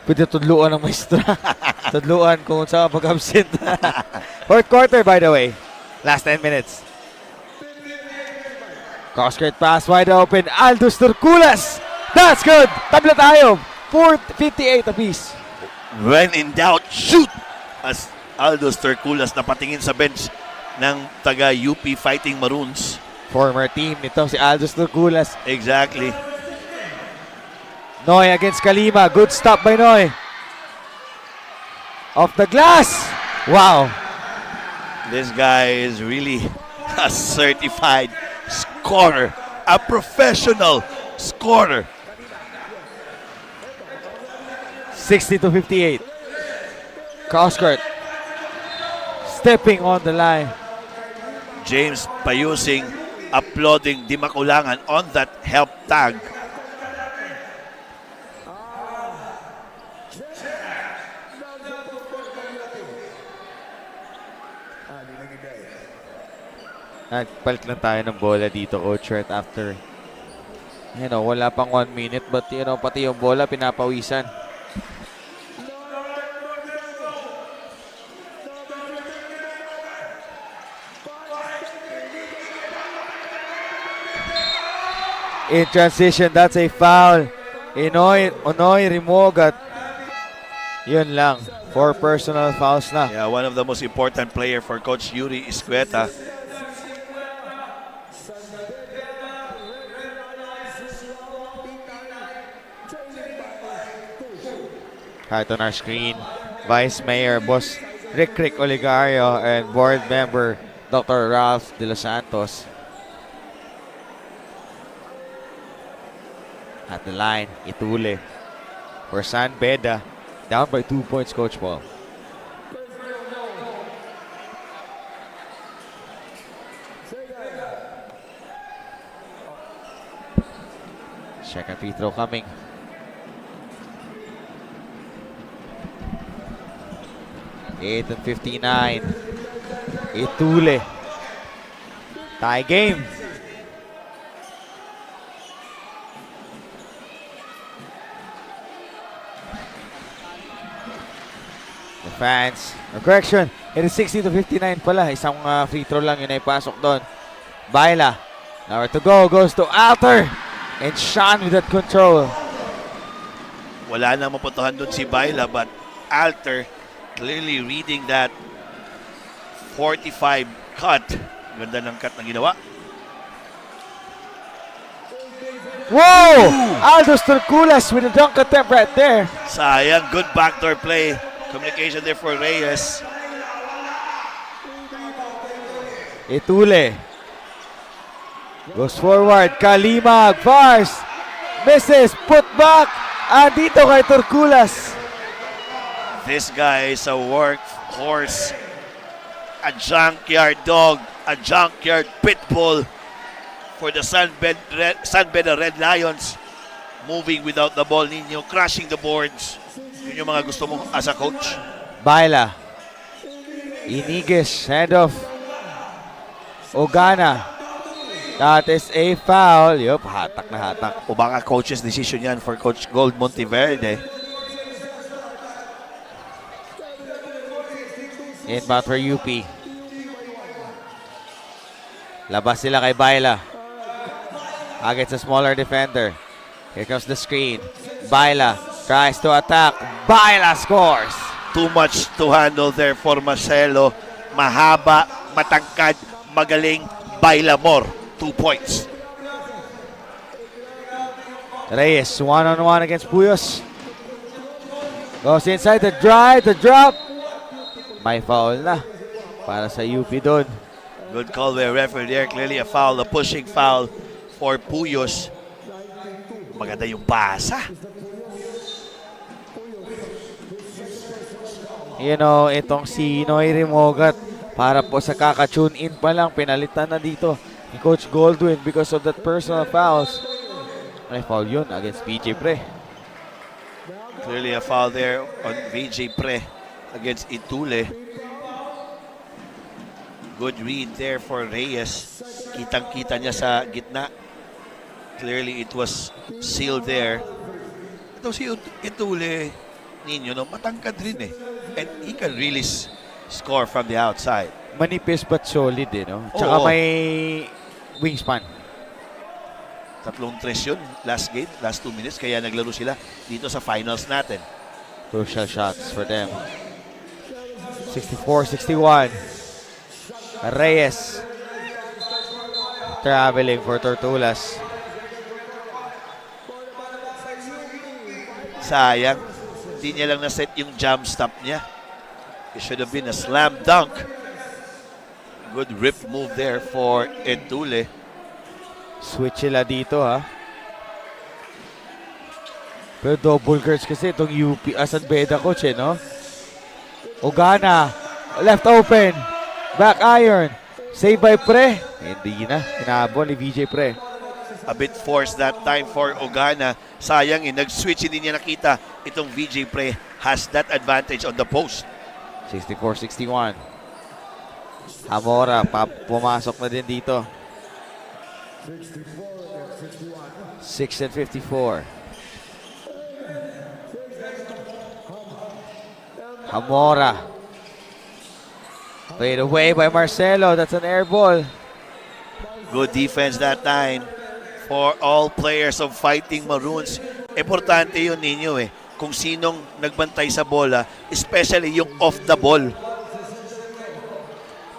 Pwede tudluan ng maestra. Tudluan kung saan pag-absent. Fourth quarter, by the way. Last 10 minutes. Cross-court pass, wide open. Aldous Turculas. That's good. Tabla tayo. 4:58 apiece. When in doubt, shoot! As Aldous Turculas na patingin sa bench ng taga-UP Fighting Maroons. Former team nito si Aldous Turculas. Exactly. Noy against Kalima. Good stop by Noy. Off the glass. Wow. This guy is really a certified scorer. A professional scorer. 60-58. Cross-court. Stepping on the line. James Payusing applauding Di Makulangan on that help tag. Nagpalit lang tayo ng bola dito, Coach, right after. Wala pang 1 minute, but pati yung bola pinapawisan. In transition, that's a foul. Onoy Rimogat. Yun lang. 4 personal fouls na. Yeah, one of the most important player for Coach Yuri Iscueta. Right on our screen, Vice Mayor Boss Rick Oligario and Board Member Dr. Ralph De Los Santos. At the line, Itule for San Beda. Down by 2 points, Coach Paul. Second free throw coming. Eight and 59. Itule. Tie game. The fans. Correction. It is 60-59 pala. Isang free throw lang yun ay pasok doon. Baila. Nowhere to go. Goes to Alter. And Sean with that control. Wala nang mapuntahan doon si Baila, but Alter clearly reading that 45 cut. Ganda ng cut na ginawa. Whoa! Aldous Turculas with a dunk attempt right there. Sayang, good backdoor play. Communication there for Reyes. Itule. Goes forward. Kalimag. Fars. Misses. Put back. Dito kay Turculas. This guy is a workhorse. A junkyard dog. A junkyard pit bull for the San Beda Red Lions. Moving without the ball, Nino. Crashing the boards. Yun yung mga gusto mo as a coach. Baila. Iniguez. Handoff. Ogana. That is a foul. Yup, hatak na hatak. O baka coach's decision yan for Coach Gold Monteverde. Inbound for UP. Labas sila kay Baila. Against a smaller defender. Here comes the screen. Baila tries to attack. Baila scores. Too much to handle there for Marcelo. Mahaba, matangkad, magaling. Baila more. 2 points. Reyes, one-on-one against Puyos. Goes inside the drive, the drop. May foul na para sa UP doon. Good call by referee there. Clearly a foul, a pushing foul for Puyos. Maganda yung pasa. Itong si Noy Rimogat, para po sa kaka-tune in pa lang, pinalitan na dito ni Coach Goldwyn because of that personal fouls. May foul yun against VJ Pre. Clearly a foul there on VJ Pre against Itule. Good read there for Reyes. Kitang-kita niya sa gitna. Clearly it was sealed there. Ito si Itule, Nino, no, matangkad rin eh. And he can really score from the outside. Manipis but solid eh, no? Tsaka Oo. may wingspan. 3-3 yun, last game, last 2 minutes. Kaya naglaro sila dito sa finals natin. Crucial shots for them. 64-61. Reyes. Traveling for Tortulas. Sayang, hindi niya lang na-set yung jump stop niya. It should have been a slam dunk. Good rip move there for Etule. Switch sila dito ha. Pero double curse kasi itong UP San Beda coach eh, no? Ogana. Left open. Back iron. Save by Pre. Hindi na. Hinabol ni VJ Pre. A bit forced that time for Ogana. Sayang eh, nag-switch, hindi niya nakita. Itong VJ Pre has that advantage on the post. 64-61. Hamora, pumasok na din dito. 6-54. Hamora. Played away by Marcelo. That's an air ball. Good defense that time for all players of Fighting Maroons. Importante yun ninyo eh. Kung sinong nagbantay sa bola, especially yung off the ball.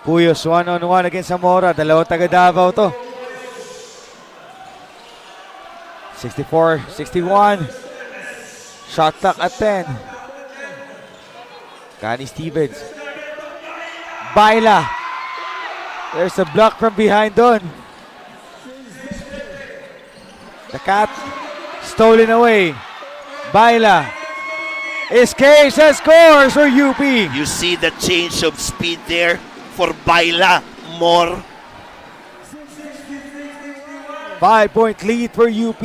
Puyos, one-on-one against Zamora. Dalawang taga Davao to. 64-61. Shot clock at 10. Gani Stevens. Baila. There's a block from behind doon. The Cat stolen away. Baila. Escapes and scores for UP. You see the change of speed there for Baila more. 5-point lead for UP.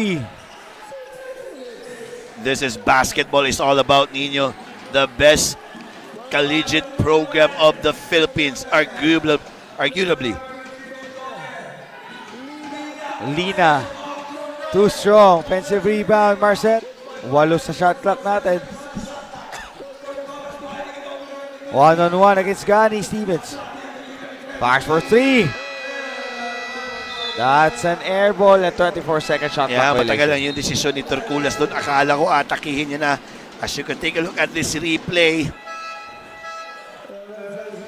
This is basketball is all about, Nino. The best collegiate program of the Philippines, arguably. Lina. Too strong. Offensive rebound, Marcet. 8 sa shot clock natin. One-on-one against Gani Stevens. Fires for 3. That's an air ball at 24-second shot Yeah, clock matagal violation. lang yung desisyon ni Torculas doon. Akala ko atakihin niya na. As you can take a look at this replay.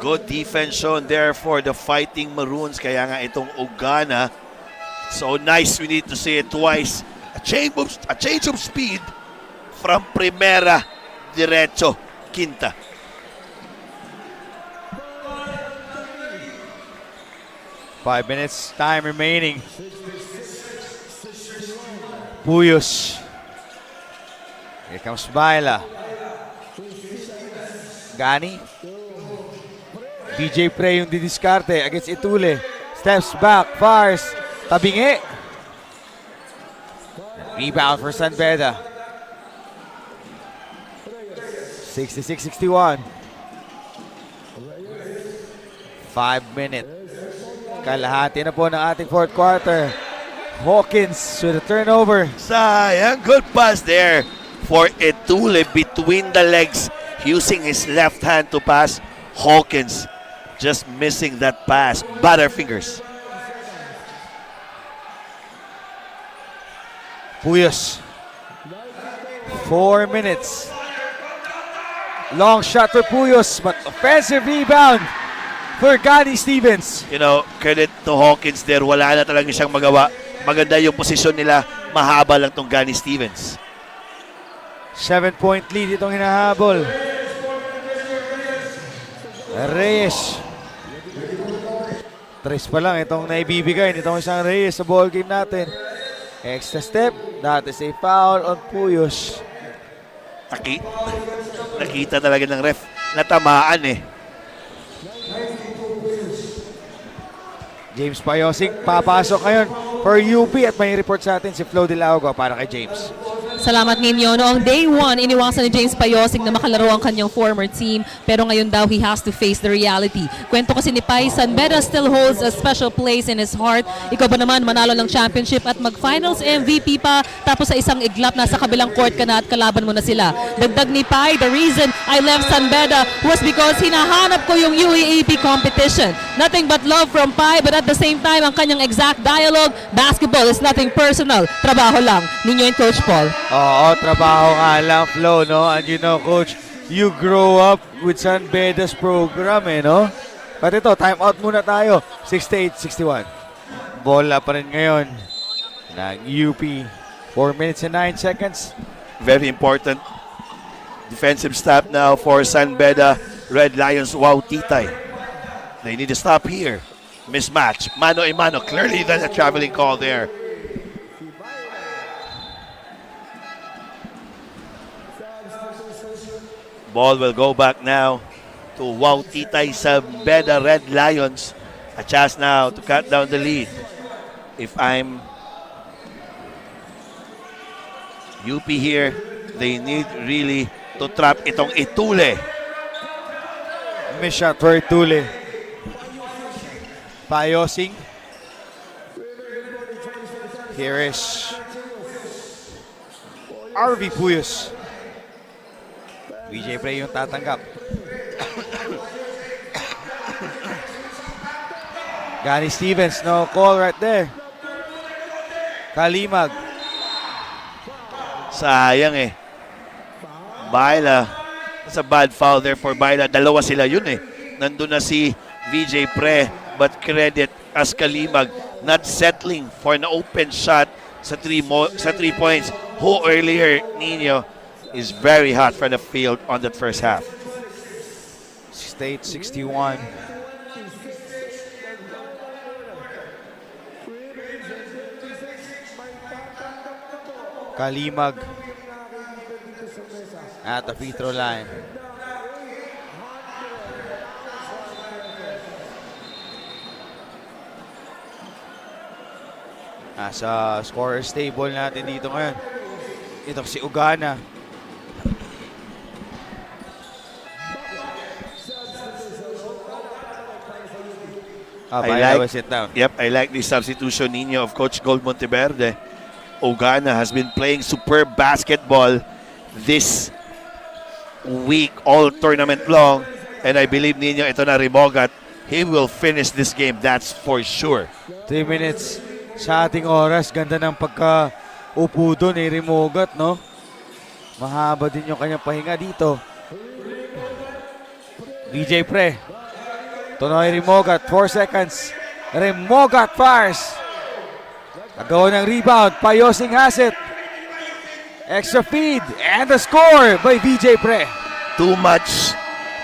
Good defense shown there for the Fighting Maroons. Kaya nga itong Ogana. So nice, we need to say it twice. A change of speed from Primera diretso Quinta. Five minutes time remaining. Puyos. Here comes Baila. Gani. DJ Pre yung didiskarte against Etule. Steps back, fires. Tabingi. Rebound for San Beda. 66-61. 5 minutes. Kalahati na po ng ating fourth quarter. Hawkins with a turnover. Sayang, good pass there for Etule between the legs, using his left hand to pass. Hawkins just missing that pass. Butterfingers. Puyos. 4 minutes. Long shot for Puyos, but offensive rebound for Gani Stevens. You know, credit to Hawkins there. Wala na talaga siyang magawa. Maganda yung posisyon nila. Mahaba lang tong Gani Stevens. 7-point lead itong hinahabol. Reyes. 3 pa lang itong naibibigay nitong isang Reyes sa ball game natin. Extra step. That is a foul on Puyos. Nakita talaga ng ref. Natamaan eh. James Payosing papasok ngayon for UP at may report sa atin si Flo De La Hoga para kay James. Salamat ninyo. Noong day 1, iniwasan ni James Payosig na makalaro ang kanyang former team, pero ngayon daw he has to face the reality. Kwento kasi ni Pai, San Beda still holds a special place in his heart. Ikaw ba naman manalo ng championship at mag-finals MVP pa, tapos sa isang iglap nasa kabilang court ka na at kalaban mo na sila. Dagdag ni Pai, the reason I left San Beda was because hinahanap ko yung UAAP competition. Nothing but love from Pai, but at the same time, ang kanyang exact dialogue, basketball is nothing personal. Trabaho lang. Ninyo and Coach Paul. Oo, trabaho nga lang, Flo, no? And you know, Coach, you grow up with San Beda's program, no? But ito, time out muna tayo. 68-61. Bola pa rin ngayon ng UP. 4 minutes and 9 seconds. Very important defensive stop now for San Beda Red Lions. Wow, Titay. They need to stop here. Mismatch. Mano a mano. Clearly that's a traveling call there. Ball will go back now to Wow Titay San Beda Red Lions. A chance now to cut down the lead. If I'm UP here, they need really to trap itong Itule. Miss shot for Itule. Payosing. Here is RV Puyos. VJ Pre yung tatanggap. Gani Stevens, no call right there. Kalimag. Sayang eh. Baila. That's a bad foul there for Baila. Dalawa sila yun eh. Nandun na si VJ Pre, but credit as Kalimag not settling for an open shot sa 3 points. Who earlier, Nino, is very hot for the field on that first half. State 61. Kalimag at the free throw line. Sa scorer's table natin dito ngayon. Ito si Ugana. Sit down. Yep, I like the substitution Nino of Coach Gold Monteverde. Ugana has been playing superb basketball this week, all tournament long. And I believe Nino, ito na Rimogat, he will finish this game, that's for sure. 3 minutes sa ating oras. Ganda ng pagka-upo doon ni Rimogat, no? Mahaba din yung kanyang pahinga dito. VJ Pre. Tonoy Rimogat, 4 seconds. Rimogat fires. Nagawa ng rebound. Payosing has it. Extra feed. And the score by VJ Pre. Too much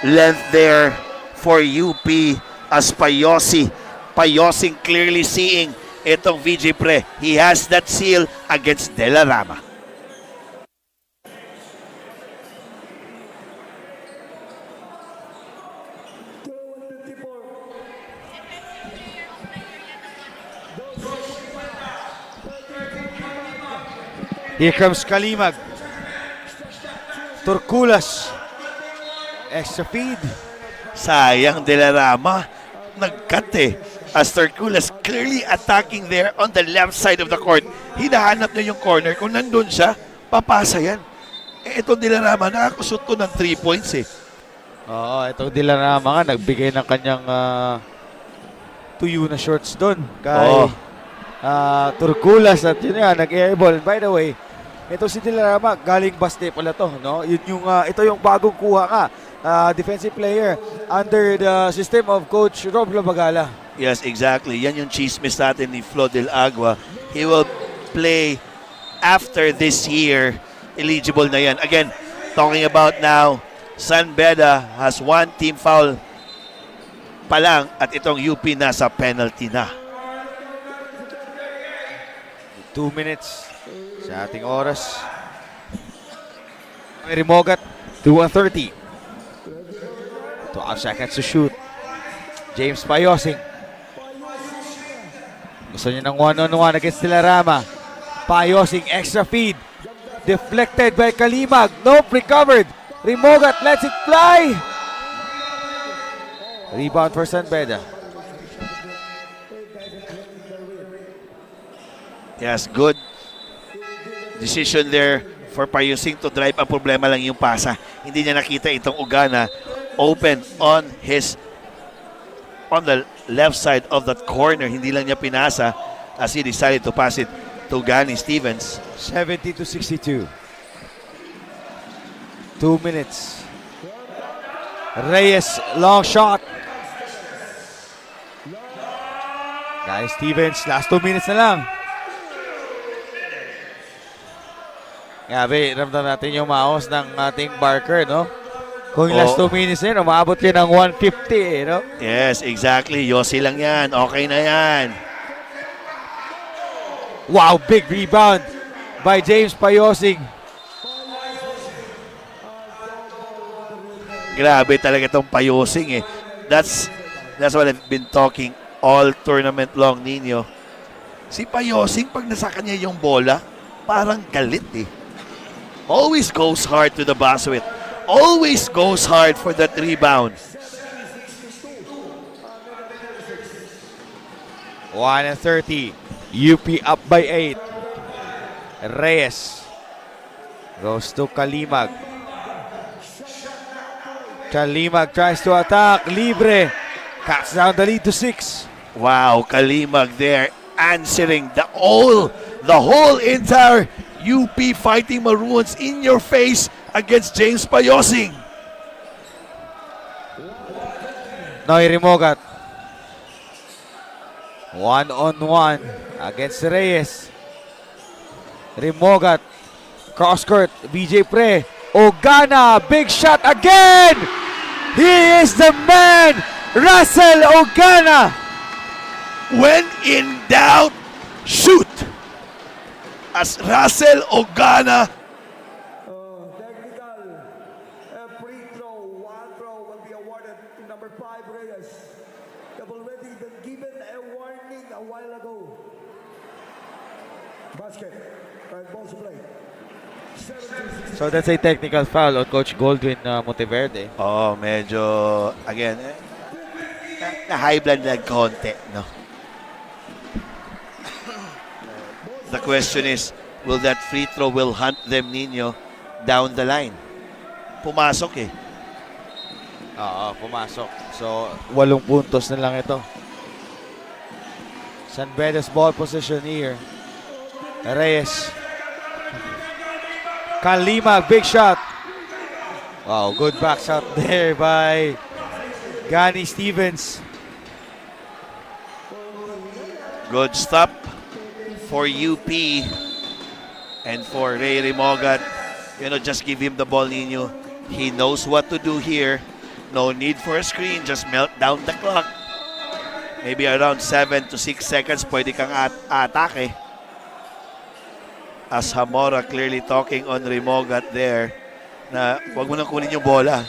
length there for UP as Payosing clearly seeing itong VJ Pre. He has that seal against De La Rama. Here comes Kalimag. Turkulas. Extra feed. Sayang De La Rama. Nag-cut eh. As Turkulas clearly attacking there on the left side of the court. Hinahanap niya yung corner. Kung nandun siya, papasa yan. Ito De La Rama, nakakusot to ng 3 points eh. Oo, itong De La Rama nga, nagbigay ng kanyang tuyo na shorts doon. Kay Turkulas at yun nga, nag-airball. By the way, ito si De La Rama, galing Baste pala to, no? Ito yung bagong kuha ka, defensive player under the system of Coach Rob Labagala. Yes, exactly. Yan yung chismis natin ni Flo Del Agua. He will play after this year. Eligible na yan. Again, talking about now, San Beda has 1 team foul pa lang at itong UP nasa penalty na. 2 minutes sa ating oras. Rimogat to 130. 12 seconds to shoot. James Payosing. Gusto niya ng one-on-one against De La Rama. Payosing, extra feed. Deflected by Kalimag. Nope, recovered. Rimogat lets it fly. Rebound for San Beda. Yes, good decision there for Payusing to drive. Ang problema lang yung pasa. Hindi niya nakita itong Ugana open on the left side of that corner. Hindi lang niya pinasa as he decided to pass it to Gani Stevens. 70-62. 2 minutes. Reyes, long shot. Guys, Stevens, last 2 minutes na lang. Grabe, ramdam natin yung maos ng ating Barker, no? Kung yung last 2 minutes na yun, umabot yun ng 150, no? Yes, exactly. Yossi lang yan. Okay na yan. Wow, big rebound by James Payosing. Grabe talaga itong Payosing eh. That's what I've been talking all tournament long, Nino. Si Payosing, pag nasa kanya yung bola, parang galit eh. Always goes hard to the basket. Always goes hard for that rebound. 1:30. UP up by 8. Reyes goes to Kalimag. Kalimag tries to attack. Libre. Cuts down the lead to 6. Wow, Kalimag there answering the whole entire UP Fighting Maroons in your face against James Payosing. Noy Rimogat. 1-on-1 against Reyes. Rimogat. Cross court. BJ Pre. Ugana. Big shot again. He is the man. Russell Ugana. When in doubt, shoot. As Russell Ugana Technical free throw. One throw will be awarded to number 5, Reyes. They've already been given a warning a while ago. Basket. And balls to play. 7-6. So that's a technical foul on Coach Goldwyn Monteverde. Oh, medyo, again, na-high blood lang konti, no? The question is, will that free throw will hunt them, Nino, down the line? Pumasok eh. Oo, pumasok. So, 8 puntos na lang ito. San Beda's ball position here. Reyes. Kalimag, big shot. Wow, good back shot there by Gani Stevens. Good stop for UP and for Ray Rimogat. You know, just give him the ball, Nino. He knows what to do here. No need for a screen. Just melt down the clock. Maybe around 7 to 6 seconds, pwede kang atake. As Hamora clearly talking on Rimogat there na wag mo nang kunin yung bola.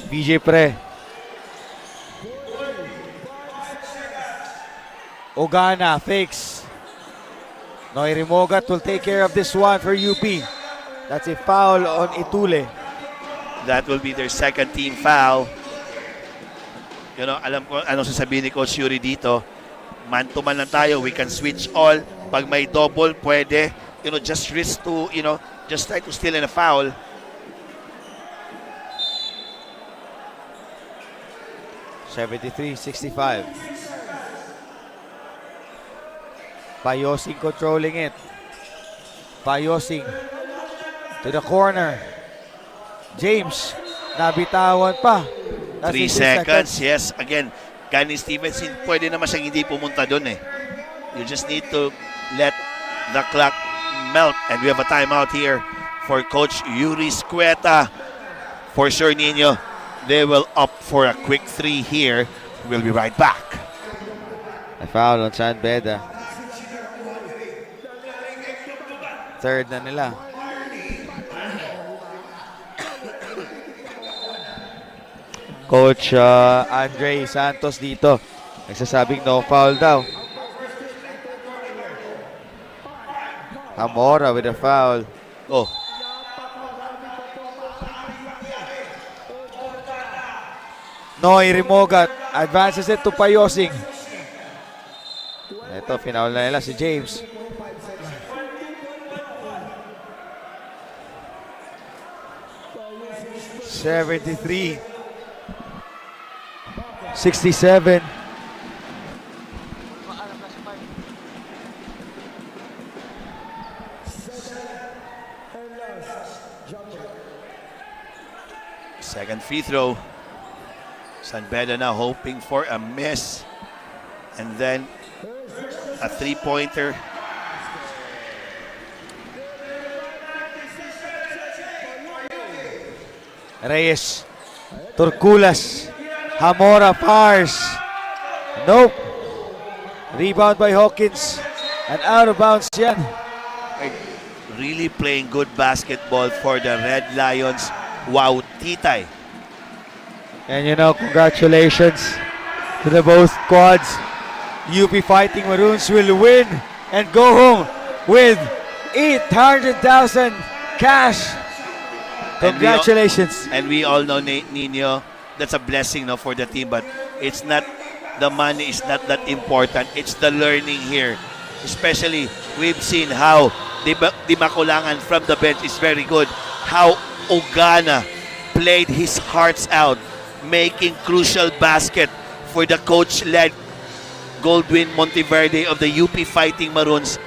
BJ Pre. Ugana fakes. Noy Rimogat will take care of this one for UP. That's a foul on Itule. That will be their second team foul. You know, alam ko ano sasabihin ni Coach Yuri dito. Man to man lang tayo. We can switch all. Pag may double, pwede. You know, just risk to, you know, just try to steal in a foul. (73-65). Payosing controlling it. Payosing to the corner. James, nabitawan pa. 3 seconds. Yes, again, Gani Stevens, pwede naman siyang hindi pumunta doon eh. You just need to let the clock melt. And we have a timeout here for Coach Yuri Squeta. For sure, Nino, they will opt for a quick 3 here. We'll be right back. A foul on San Beda. Third na nila. Coach Andre Santos dito. Nagsasabing no foul daw. Zamora with a foul. Oh, Noy Rimogat advances it to Payosing. Ito, final na nila si James. $73. 67. second free throw. San Beda now hoping for a miss. And then a three-pointer. Reyes. Turkulas. Zamora fires. Nope. Rebound by Hawkins. And out of bounds yan. Really playing good basketball for the Red Lions. Wow, Titay. And you know, congratulations to the both squads. UP Fighting Maroons will win and go home with 800,000 cash. Congratulations. And we all know, Nino, that's a blessing, no, for the team. But it's not, the money is not that important. It's the learning here. Especially, we've seen how Di Makulangan from the bench is very good. How Ogana played his hearts out, making crucial basket for the coach-led Goldwyn Monteverde of the UP Fighting Maroons.